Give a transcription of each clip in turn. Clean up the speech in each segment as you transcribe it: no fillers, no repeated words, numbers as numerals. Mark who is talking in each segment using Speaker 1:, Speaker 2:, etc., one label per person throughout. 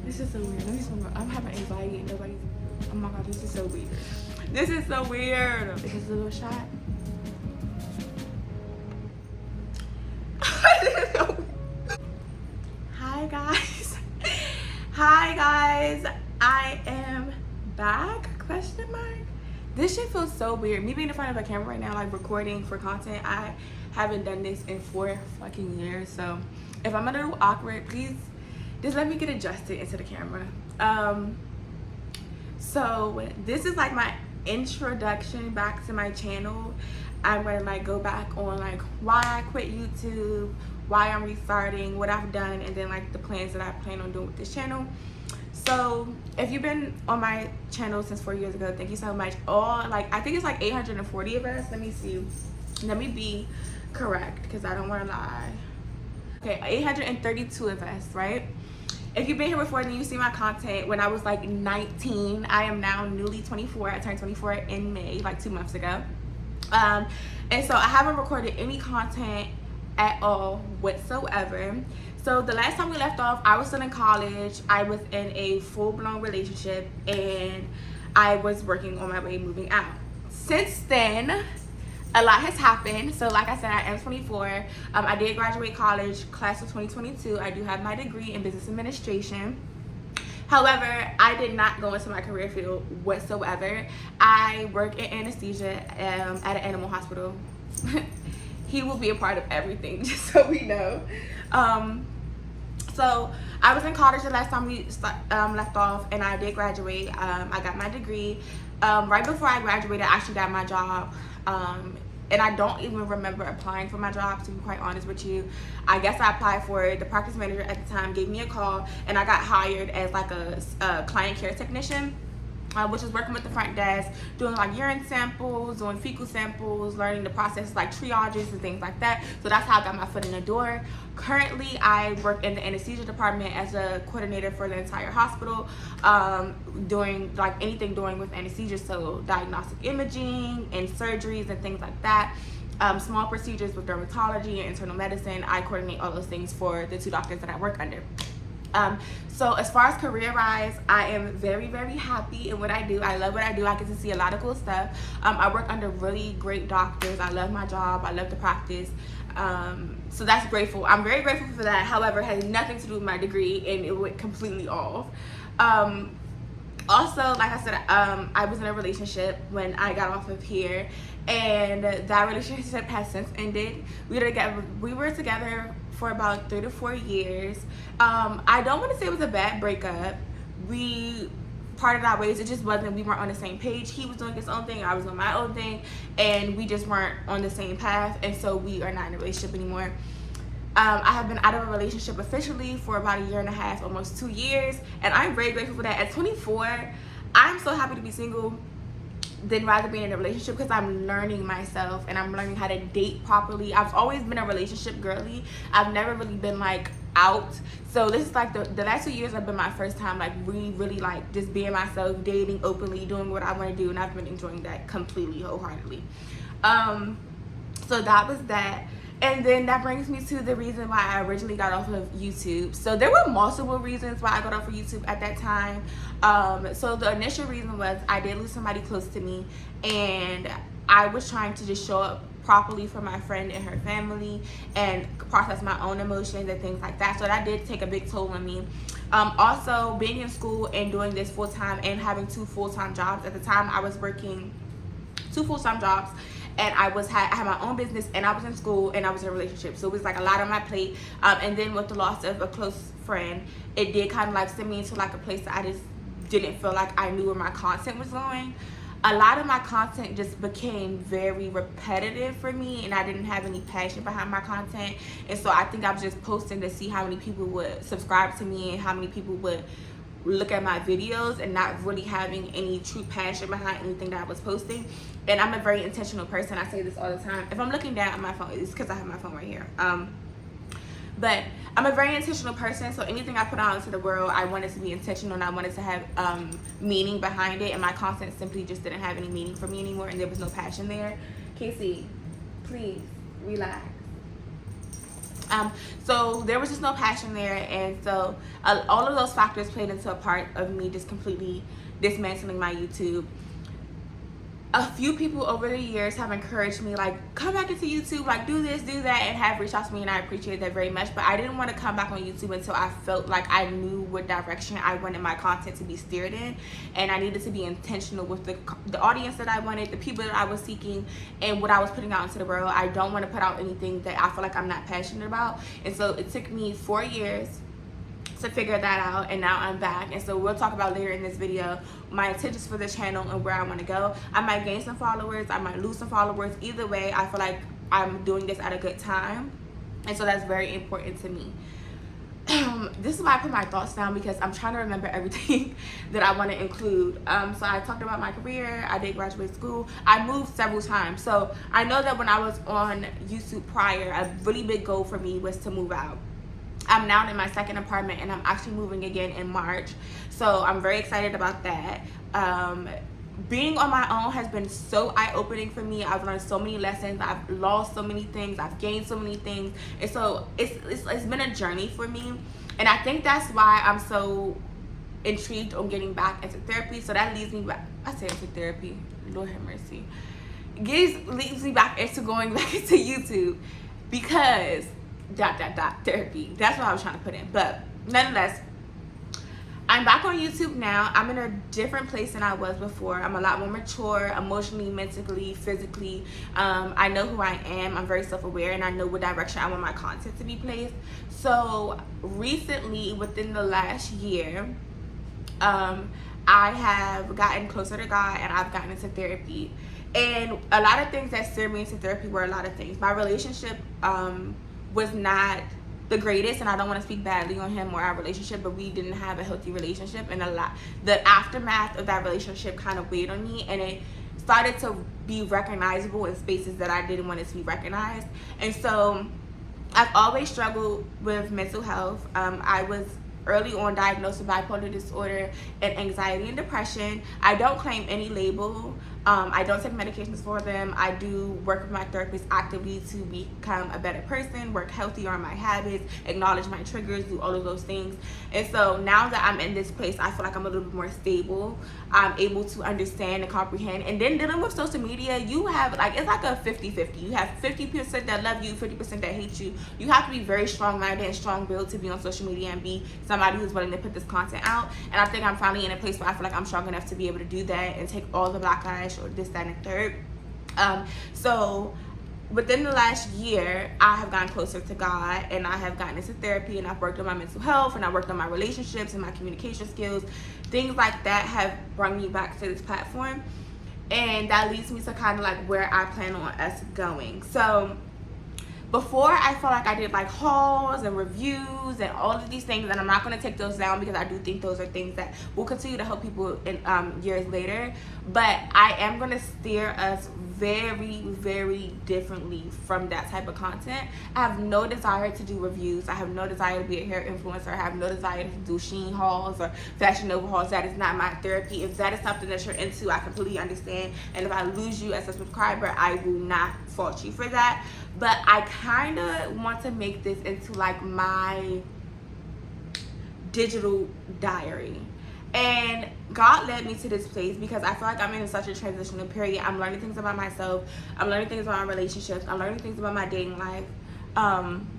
Speaker 1: This is so weird. Let me smoke. I'm having anxiety and nobody's. Oh my god, this is so weird. This is so weird. This is a little shot. Hi guys. Hi guys. I am back. Question mark. This shit feels so weird. Me being in front of a camera right now, like recording for content. I haven't done this in 4 fucking years. So if I'm a little awkward, please just let me get adjusted into the camera. So this is like my introduction back to my channel. I'm gonna like go back on like why I quit YouTube, why I'm restarting, what I've done, and then like the plans that I plan on doing with this channel. So if you've been on my channel since 4 years ago, thank you so much. I think it's like 840 of us. Let me see. Let me be correct because I don't want to lie. Okay, 832 of us, right? If you've been here before, then you see my content when I was like 19. I am now newly 24. I turned 24 in May, like 2 months ago. And so I haven't recorded any content at all whatsoever. So the last time we left off, I was still in college. I was in a full-blown relationship and I was working on my way moving out. Since then, a lot has happened. So like I said, I am 24. I did graduate college, class of 2022. I do have my degree in business administration. However, I did not go into my career field whatsoever. I work in anesthesia at an animal hospital. He will be a part of everything, just so we know. So I was in college the last time we left off, and I did graduate. I got my degree. Right before I graduated, I actually got my job. And I don't even remember applying for my job, to be quite honest with you. I guess I applied for it. The practice manager at the time gave me a call, and I got hired as like a client care technician, which is working with the front desk, doing like urine samples, doing fecal samples, learning the process like triages and things like that. So that's how I got my foot in the door. Currently, I work in the anesthesia department as a coordinator for the entire hospital, doing like anything doing with anesthesia, so diagnostic imaging and surgeries and things like that. Small procedures with dermatology and internal medicine. I coordinate all those things for the 2 doctors that I work under. So as far as career wise, I am very, very happy in what I do. I love what I do. I get to see a lot of cool stuff. I work under really great doctors. I love my job. I love the practice. So that's grateful. I'm very grateful for that. However, it has nothing to do with my degree, and it went completely off. Also, like I said, I was in a relationship when I got off of here, and that relationship has since ended. We were together for about 3 to 4 years. I don't want to say it was a bad breakup. We parted our ways. It just wasn't, we weren't on the same page. He was doing his own thing, I was doing my own thing, and we just weren't on the same path, and so we are not in a relationship anymore. I have been out of a relationship officially for about 1.5 years, almost 2 years, and I'm very grateful for that. At 24, I'm so happy to be single than rather being in a relationship, because I'm learning myself and I'm learning how to date properly. I've always been a relationship girly. I've never really been like out. So this is like the last 2 years have been my first time like really like just being myself, dating openly, doing what I want to do, and I've been enjoying that completely, wholeheartedly. So that was that. And then that brings me to the reason why I originally got off of YouTube. So there were multiple reasons why I got off of YouTube at that time. So the initial reason was I did lose somebody close to me, and I was trying to just show up properly for my friend and her family and process my own emotions and things like that. So that did take a big toll on me. Also, being in school and doing this full-time and having 2 full-time jobs. At the time, I was working 2 full-time jobs, and I had my own business, and I was in school, and I was in a relationship. So it was like a lot on my plate. And then with the loss of a close friend, it did kind of like send me into like a place that I just didn't feel like I knew where my content was going. A lot of my content just became very repetitive for me, and I didn't have any passion behind my content. And so I think I was just posting to see how many people would subscribe to me and how many people would look at my videos, and not really having any true passion behind anything that I was posting. And I'm a very intentional person. I say this all the time. If I'm looking down at my phone, it's because I have my phone right here. But I'm a very intentional person, so anything I put out into the world, I want it to be intentional, and I want it to have meaning behind it. And my content simply just didn't have any meaning for me anymore, and there was no passion there. Casey, please relax. So there was just no passion there, and so all of those factors played into a part of me just completely dismantling my YouTube. A few people over the years have encouraged me, like, come back into YouTube, like, do this, do that, and have reached out to me, and I appreciate that very much. But I didn't want to come back on YouTube until I felt like I knew what direction I wanted my content to be steered in, and I needed to be intentional with the audience that I wanted, the people that I was seeking, and what I was putting out into the world. I don't want to put out anything that I feel like I'm not passionate about, and so it took me 4 years to figure that out, and now I'm back. And so we'll talk about later in this video my intentions for the channel and where I want to go. I might gain some followers, I might lose some followers. Either way, I feel like I'm doing this at a good time, and so that's very important to me. This is why I put my thoughts down, because I'm trying to remember everything that I want to include. So I talked about my career. I did graduate school. I moved several times, so I know that when I was on YouTube prior, a really big goal for me was to move out. I'm now in my second apartment, and I'm actually moving again in March, so I'm very excited about that. Being on my own has been so eye-opening for me. I've learned so many lessons. I've lost so many things. I've gained so many things, and so it's been a journey for me. And I think that's why I'm so intrigued on getting back into therapy. So that leads me back. I say into therapy. Lord have mercy. Leads me back into going back into YouTube, because therapy. That's what I was trying to put in. But nonetheless, I'm back on YouTube now. I'm in a different place than I was before. I'm a lot more mature, emotionally, mentally, physically. I know who I am. I'm very self-aware, and I know what direction I want my content to be placed. So recently, within the last year, I have gotten closer to God, and I've gotten into therapy. And a lot of things that steered me into therapy were a lot of things. My relationship was not the greatest, and I don't want to speak badly on him or our relationship, but we didn't have a healthy relationship, and the aftermath of that relationship kind of weighed on me, and it started to be recognizable in spaces that I didn't want it to be recognized. And so I've always struggled with mental health. I was early on diagnosed with bipolar disorder and anxiety and depression. I don't claim any label. I don't take medications for them. I do work with my therapist actively to become a better person, work healthier on my habits, acknowledge my triggers, do all of those things. And so now that I'm in this place, I feel like I'm a little bit more stable. I'm able to understand and comprehend. And then dealing with social media, you have it's like a 50-50. You have 50% that love you, 50% that hate you. You have to be very strong-minded and strong-willed to be on social media and be somebody who's willing to put this content out. And I think I'm finally in a place where I feel like I'm strong enough to be able to do that and take all the backlash or this, that, and the third. So within the last year, I have gotten closer to God, and I have gotten into therapy, and I've worked on my mental health, and I worked on my relationships and my communication skills. Things like that have brought me back to this platform, and that leads me to kind of like where I plan on us going. So before, I felt like I did like hauls and reviews and all of these things, and I'm not going to take those down because I do think those are things that will continue to help people in years later. But I am going to steer us very, very differently from that type of content. I have no desire to do reviews. I have no desire to be a hair influencer. I have no desire to do Shein hauls or Fashion Nova hauls. That is not my therapy. If that is something that you're into, I completely understand. And if I lose you as a subscriber, I will not fault you for that. But I kind of want to make this into like my digital diary. And God led me to this place because I feel like I'm in such a transitional period. I'm learning things about myself. I'm learning things about my relationships. I'm learning things about my dating life. I'm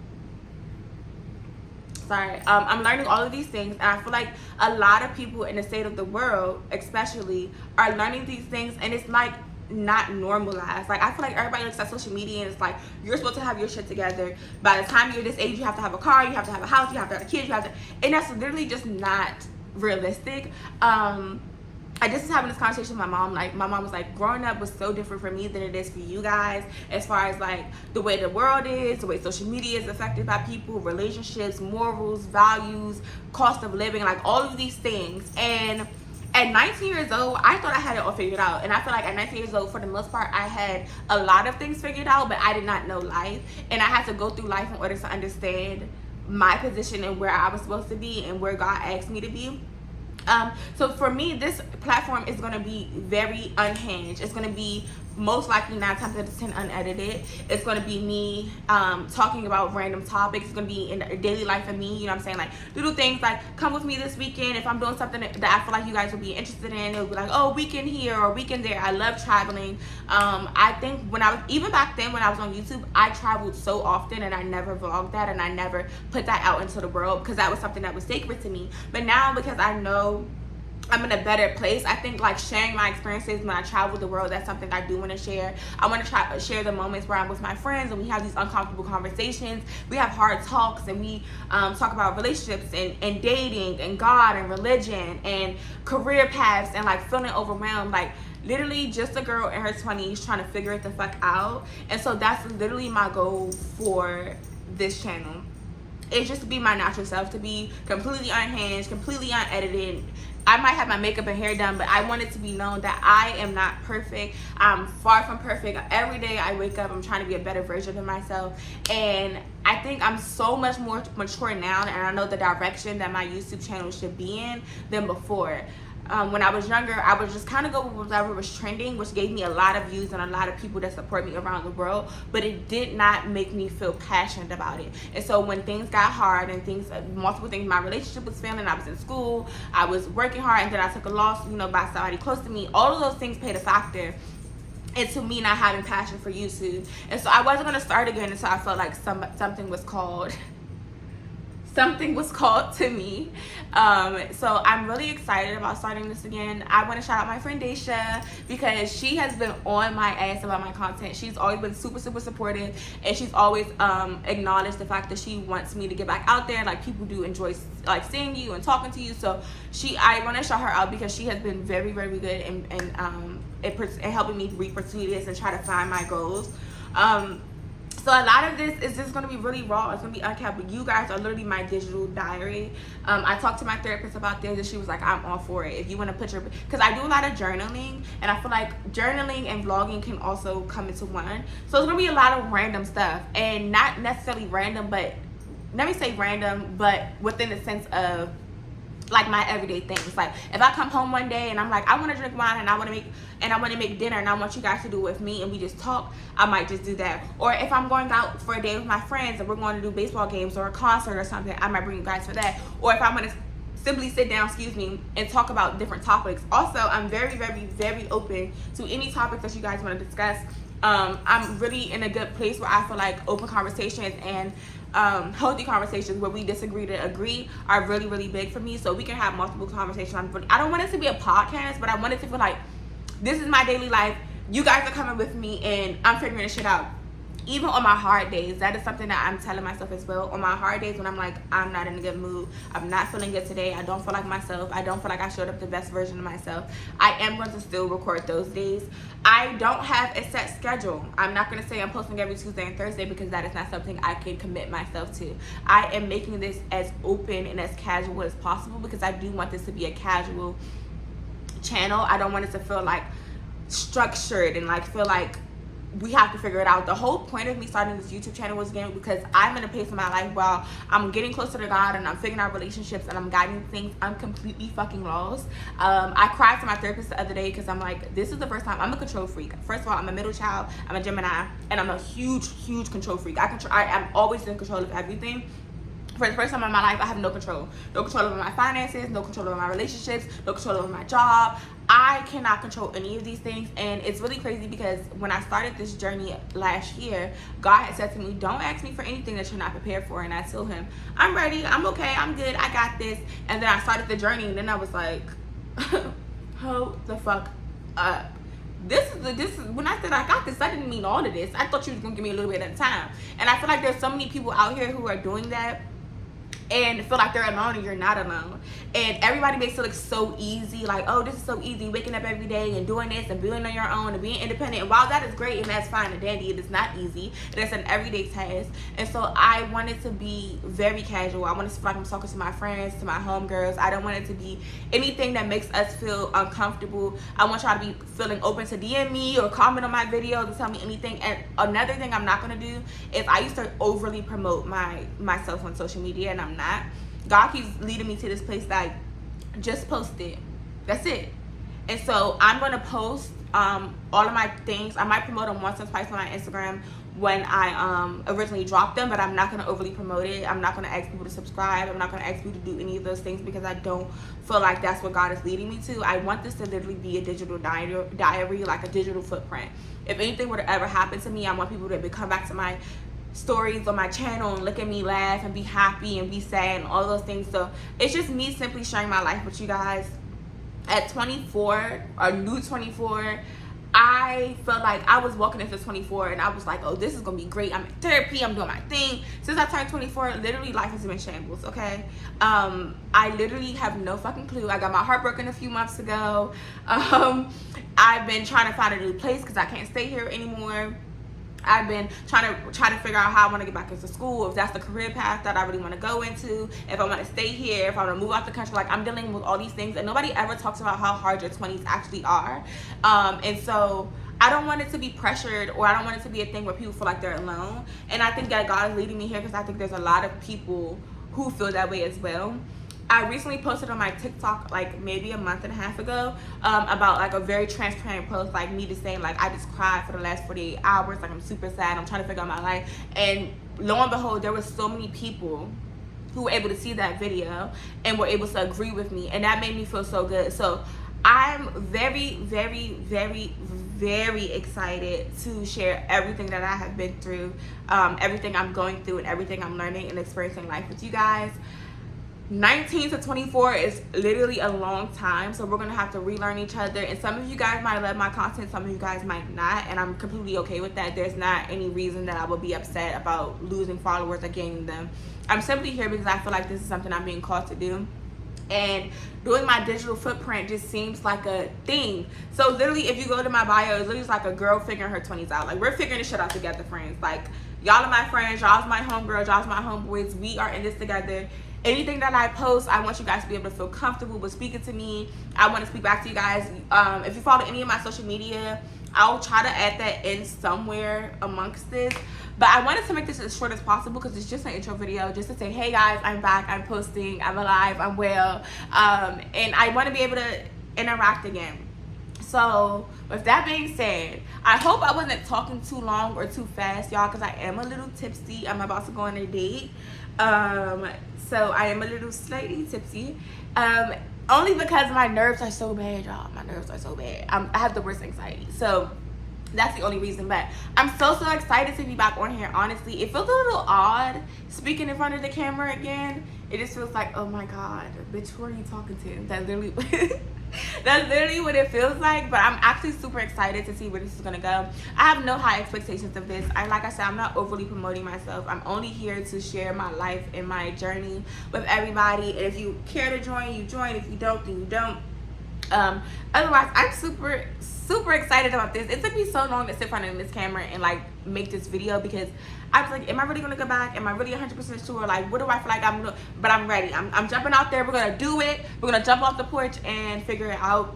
Speaker 1: learning all of these things, and I feel like a lot of people in the state of the world especially are learning these things, and it's like not normalized. Like, I feel like everybody looks at social media and it's like, you're supposed to have your shit together. By the time you're this age, you have to have a car, you have to have a house, you have to have a kid, you have to, and that's literally just not realistic. I just was having this conversation with my mom. Like, my mom was like, growing up was so different for me than it is for you guys, as far as like the way the world is, the way social media is affected by people, relationships, morals, values, cost of living, like all of these things. And at 19 years old, I thought I had it all figured out. And I feel like at 19 years old, for the most part, I had a lot of things figured out, but I did not know life. And I had to go through life in order to understand my position and where I was supposed to be and where God asked me to be. So for me, this platform is going to be very unhinged. It's going to be most likely 9 times out of 10 unedited. It's going to be me talking about random topics. It's going to be in the daily life of me, you know what I'm saying, like little things like come with me this weekend if I'm doing something that I feel like you guys will be interested in. It'll be like, oh, weekend here or weekend there. I love traveling. I think when I was, even back then when I was on YouTube, I traveled so often and I never vlogged that and I never put that out into the world because that was something that was sacred to me. But now, because I know I'm in a better place, I think like sharing my experiences when I travel the world, that's something I do want to share. I want to try share the moments where I'm with my friends and we have these uncomfortable conversations. We have hard talks and we talk about relationships and dating and God and religion and career paths and like feeling overwhelmed, like literally just a girl in her 20s trying to figure it the fuck out. And so that's literally my goal for this channel. It's just to be my natural self, to be completely unhinged, completely unedited. I might have my makeup and hair done, but I want it to be known that I am not perfect. I'm far from perfect. Every day I wake up, I'm trying to be a better version of myself. And I think I'm so much more mature now, and I know the direction that my YouTube channel should be in than before. When I was younger, I would just kind of go with whatever was trending, which gave me a lot of views and a lot of people that support me around the world, but it did not make me feel passionate about it. And so when things got hard and multiple things, my relationship was failing, I was in school, I was working hard, and then I took a loss, you know, by somebody close to me. All of those things played a factor into me not having passion for YouTube. And so I wasn't going to start again until I felt like something was called to me. So I'm really excited about starting this again. I want to shout out my friend Daisha because she has been on my ass about my content. She's always been super supportive, and she's always acknowledged the fact that she wants me to get back out there. Like, people do enjoy like seeing you and talking to you. So I want to shout her out because she has been very good in helping me pursue this and try to find my goals. So a lot of this is just going to be really raw. It's going to be uncapped. But you guys are literally my digital diary. I talked to my therapist about this, and she was like, I'm all for it. If you want to put because I do a lot of journaling, and I feel like journaling and vlogging can also come into one. So it's going to be a lot of random stuff, and not necessarily random, but let me say random, but within the sense of like my everyday things. Like if I come home one day and I'm like, I want to drink wine and I want to make dinner and I want you guys to do it with me and we just talk, I might just do that. Or if I'm going out for a day with my friends and we're going to do baseball games or a concert or something, I might bring you guys for that. Or if I'm going to simply sit down, and talk about different topics. Also, I'm very open to any topics that you guys want to discuss. I'm really in a good place where I feel like open conversations and healthy conversations where we disagree to agree are really big for me. So we can have multiple conversations. I don't want it to be a podcast, but I want it to feel like this is my daily life. You guys are coming with me and I'm figuring this shit out. Even on my hard days, that is something that I'm telling myself as well. On my hard days when I'm like, I'm not in a good mood, I'm not feeling good today, I don't feel like myself, I don't feel like I showed up the best version of myself, I am going to still record those days. I don't have a set schedule. I'm not going to say I'm posting every Tuesday and Thursday because that is not something I can commit myself to. I am making this as open and as casual as possible because I do want this to be a casual channel. I don't want it to feel like structured and like feel like we have to figure it out. The whole point of me starting this YouTube channel was again because I'm in a place in my life while I'm getting closer to God and I'm figuring out relationships and I'm guiding things. I'm completely fucking lost. I cried to my therapist the other day because I'm like, this is the first time. I'm a control freak. First of all, I'm a middle child, I'm a Gemini, and I'm a huge control freak. I'm always in control of everything. For the first time in my life, I have no control. No control over my finances, no control over my relationships, no control over my job. I cannot control any of these things. And it's really crazy because when I started this journey last year, God had said to me, don't ask me for anything that you're not prepared for. And I told him, I'm ready, I'm okay, I'm good, I got this. And then I started the journey and then I was like, hold the fuck up. This is when I said I got this, I didn't mean all of this. I thought you was gonna give me a little bit at a time. And I feel like there's so many people out here who are doing that and feel like they're alone and you're not alone. And everybody makes it look so easy, like, oh, this is so easy, waking up every day and doing this and being on your own and being independent. And while that is great and that's fine and dandy, it is not easy. It is an everyday task. And so I want it to be very casual. I want it to feel like I'm talking to my friends, to my homegirls. I don't want it to be anything that makes us feel uncomfortable. I want y'all to be feeling open to DM me or comment on my videos and tell me anything. And another thing I'm not gonna do is I used to overly promote myself on social media, and I'm not. God keeps leading me to this place that just post it. That's it. And so I'm gonna post all of my things. I might promote them once or twice on my Instagram when I originally dropped them, but I'm not going to overly promote it. I'm not going to ask people to subscribe. I'm not going to ask people to do any of those things because I don't feel like that's what God is leading me to. I want this to literally be a digital diary, like a digital footprint. If anything were to ever happen to me, I want people to come back to my stories on my channel and look at me laugh and be happy and be sad and all those things. So it's just me simply sharing my life with you guys. At 24, or new 24, I felt like I was walking into 24 and I was like, oh, this is gonna be great. I'm in therapy, I'm doing my thing. Since I turned 24, literally life has been shambles, okay? I literally have no fucking clue. I got my heart broken a few months ago. I've been trying to find a new place because I can't stay here anymore. I've been trying to figure out how I want to get back into school, if that's the career path that I really want to go into, if I want to stay here, if I want to move out the country. Like, I'm dealing with all these things, and nobody ever talks about how hard your 20s actually are. And so I don't want it to be pressured, or I don't want it to be a thing where people feel like they're alone. And I think that God is leading me here because I think there's a lot of people who feel that way as well. I recently posted on my TikTok, like maybe a month and a half ago, about like a very transparent post, like me just saying like I just cried for the last 48 hours, like I'm super sad, I'm trying to figure out my life. And lo and behold, there were so many people who were able to see that video and were able to agree with me, and that made me feel so good. So I'm very, very, very, very excited to share everything that I have been through, everything I'm going through, and everything I'm learning and experiencing life with you guys. 19 to 24 is literally a long time, so we're gonna have to relearn each other, and some of you guys might love my content, some of you guys might not, and I'm completely okay with that. There's not any reason that I would be upset about losing followers or gaining them. I'm simply here because I feel like this is something I'm being called to do, and doing my digital footprint just seems like a thing. So literally, if you go to my bio, it's literally like a girl figuring her 20s out. Like, we're figuring this shit out together, friends. Like, y'all are my friends, y'all's my homegirls, y'all's my homeboys. We are in this together. Anything that I post, I want you guys to be able to feel comfortable with speaking to me. I want to speak back to you guys. If you follow any of my social media, I'll try to add that in somewhere amongst this. But I wanted to make this as short as possible because it's just an intro video, just to say, hey guys, I'm back, I'm posting, I'm alive, I'm well. And I want to be able to interact again. So with that being said, I hope I wasn't talking too long or too fast, y'all, because I am a little tipsy. I'm about to go on a date. So I am a little slightly tipsy, only because my nerves are so bad, y'all. My nerves are so bad. I have the worst anxiety, so that's the only reason. But I'm so excited to be back on here. Honestly, it feels a little odd speaking in front of the camera again. It just feels like, oh my god, bitch, who are you talking to? That's literally what it feels like. But I'm actually super excited to see where this is gonna go. I have no high expectations of this. Like I said, I'm not overly promoting myself. I'm only here to share my life and my journey with everybody. And if you care to join, you join. If you don't, then you don't. Otherwise, I'm super excited about this. It took me so long to sit in front of this camera and like make this video because I was like, am I really gonna go back? Am I really 100% sure? Like, what do I feel like I'm doing? But I'm ready. I'm jumping out there. We're gonna do it. We're gonna jump off the porch and figure it out.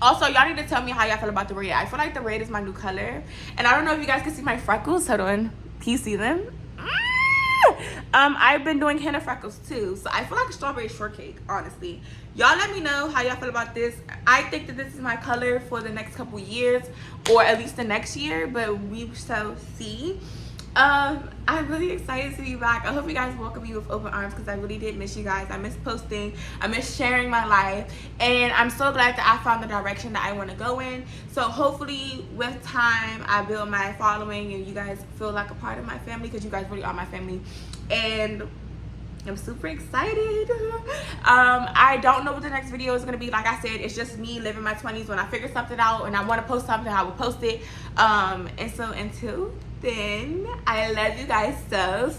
Speaker 1: Also, y'all need to tell me how y'all feel about the red. I feel like the red is my new color, and I don't know if you guys can see my freckles. Hold on, can you see them? I've been doing henna freckles too, so I feel like a strawberry shortcake, honestly. Y'all let me know how y'all feel about this. I think that this is my color for the next couple years, or at least the next year, but we shall see. I'm really excited to be back. I hope you guys welcome me with open arms because I really did miss you guys. I miss posting, I miss sharing my life, and I'm so glad that I found the direction that I want to go in. So hopefully with time I build my following and you guys feel like a part of my family, because you guys really are my family, and I'm super excited. I don't know what the next video is going to be. Like I said, it's just me living my 20s. When I figure something out and I want to post something, I will post it. And so until then, I love you guys so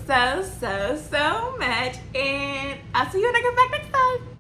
Speaker 1: much, and I'll see you when I get back next time.